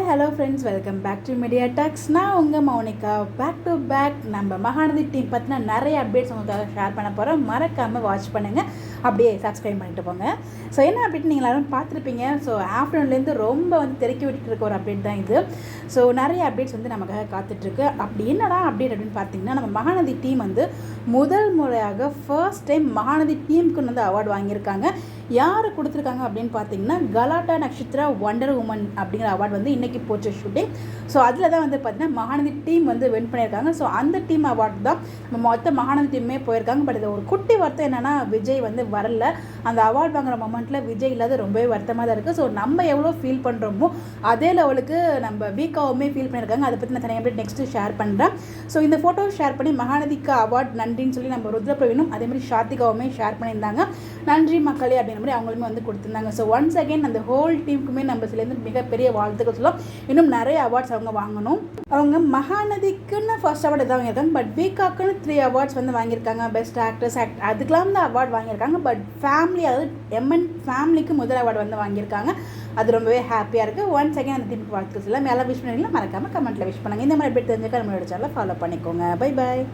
Hi hello friends, welcome back to media talks. நான் உங்கள் Mounika. Back to back நம்ம Mahanadi team பற்றின நிறைய அப்டேட்ஸ் உங்களுக்காக ஷேர் பண்ண போகிறோம். மறக்காமல் வாட்ச் பண்ணுங்கள், அப்படியே சப்ஸ்கிரைப் பண்ணிட்டு போங்க. ஸோ என்ன அப்டேட் நீங்கள் எல்லாரும் பார்த்துருப்பீங்க. ஸோ ஆஃப்டர்நூன்லேருந்து ரொம்ப தெருக்கி விட்டுட்டு இருக்க ஒரு அப்டேட் தான் இது. ஸோ நிறைய அப்டேட்ஸ் நமக்காக காத்துட்ருக்கு. அப்படி என்னடா அப்டேட் அப்படின்னு பார்த்தீங்கன்னா, நம்ம மகாநதி டீம் முதல் முறையாக ஃபர்ஸ்ட் டைம் மகாநதி டீமுக்கு அவார்டு வாங்கியிருக்காங்க. யார் கொடுத்துருக்காங்க அப்படின்னு பார்த்தீங்கன்னா, கலாட்டா நக்ஷத்ரா வண்டர் உமன் அப்படிங்கிற அவார்டு இன்றைக்கி போச்சு ஷூட்டிங். ஸோ அதில் தான் பார்த்தீங்கன்னா மகாநதி டீம் வின் பண்ணியிருக்காங்க. ஸோ அந்த டீம் அவார்டு தான் நம்ம மொத்த மகாநதி டீமே போயிருக்காங்க. பட் இது ஒரு குட்டி வருத்தம் என்னென்னா, விஜய் வரல. அந்த அவார்டு வாங்குற மொமெண்ட்டில் விஜய் இல்லாத ரொம்பவே வருத்தமாக தான் இருக்குது. ஸோ நம்ம எவ்வளோ ஃபீல் பண்ணுறோமோ அதே லெவலுக்கு நம்ம வீக்காவுமே ஃபீல் பண்ணியிருக்காங்க. அதை பற்றி நான் தனியாக அப்டேட் நெக்ஸ்ட்டு ஷேர் பண்ணுறேன். ஸோ இந்த ஃபோட்டோ ஷேர் பண்ணி மகாநதிக்கு அவார்டு நன்றின்னு சொல்லி நம்ம ருத்ரபிரவீனும் அதேமாதிரி ஷாத்திகாவுமே ஷேர் பண்ணியிருந்தாங்க. நன்றி மக்களே அப்படின்ற மாதிரி அவங்களுமே கொடுத்துருந்தாங்க. ஸோ ஒன்ஸ் அகெயின் அந்த ஹோல் டீமுக்குமே நம்ம சிலேருந்து மிகப்பெரிய வாழ்த்துக்கள் சொல்லலாம். இன்னும் நிறைய அவார்ட்ஸ் அவங்க வாங்கணும். அவங்க மகாநதிக்குன்னு ஃபர்ஸ்ட் அவார்டு தான் வாங்கியிருக்காங்க. பட் வீக்காக்குன்னு 3 அவார்ட்ஸ் வாங்கியிருக்காங்க. பெஸ்ட் ஆக்ட்ரஸ் அதுக்கெல்லாம் தான் அவார்டு வாங்கியிருக்காங்க. பட் ஃபேமிலி, அதாவது எம்என் ஃபேமிலிக்கு முதல் அவார்டு வாங்கியிருக்காங்க. அது ரொம்பவே ஹாப்பியாக இருக்குது. ஒன்ஸ் அகெயின் அந்த டீமுக்கு வாழ்த்துக்கள் சொல்லலாம். மேலே விஷ் பண்ணிங்களா, மறக்காமல் கமெண்ட்டில் விஷ் பண்ணுங்கள். இந்த மாதிரி எப்படி தெரிஞ்சுக்க நம்மளோட சேனலை ஃபாலோ பண்ணிக்கோங்க. Bye bye.